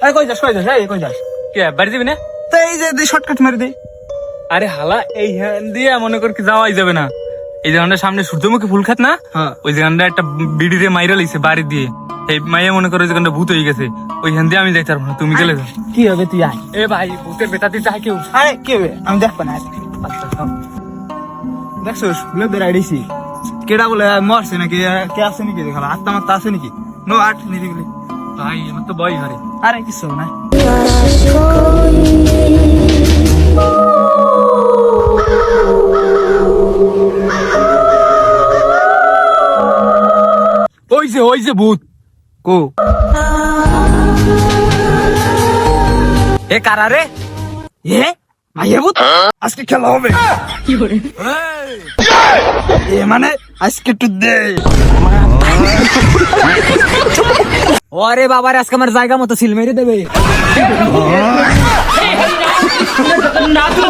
কই যাস কই যাস কে বাড়ি যাবি না? তো এই যে শর্টকাট মেরে দে। আরে হালা এই হ্যান দিয়ে মনে কর কি যাওয়াই যাবে না। এই জায়গাটার সামনে সূর্যমুখী ফুল খাত না, হ্যাঁ। ওই জায়গাটা একটা বিড়িরে মাইরা লাইছে বাড়ি দিয়ে। এই মাইয়া মনে করো ওই জায়গাটা ভূত হয়ে গেছে, ওইখান দিয়ে আমি যাইতে পারবো না, তুমি গেলে যাও। কি হবে তুই আয়। এ ভাই ভূতের বেতাতে চায় কেউ? আরে কি হবে আমি দেখবো না। দেখছোস বলে বেড়াইছি কেডা বলে মরছে নাকি কে আছে নাকি দেখালো আত্মা মাত্তা আছে নাকি নো আট নিদিগুলি। ভাই আমার তো ভয় হরে। আরে কিছু না। ওই যে ভূত। কো এ কারা রে? এ মাইয়া ভূত আজকে খেলা হবে। কি করে? এ মানে আজকে একটু দে। ওরে বাবার আজকে আমার জায়গা মতো সিল মেরে দেবে। না তো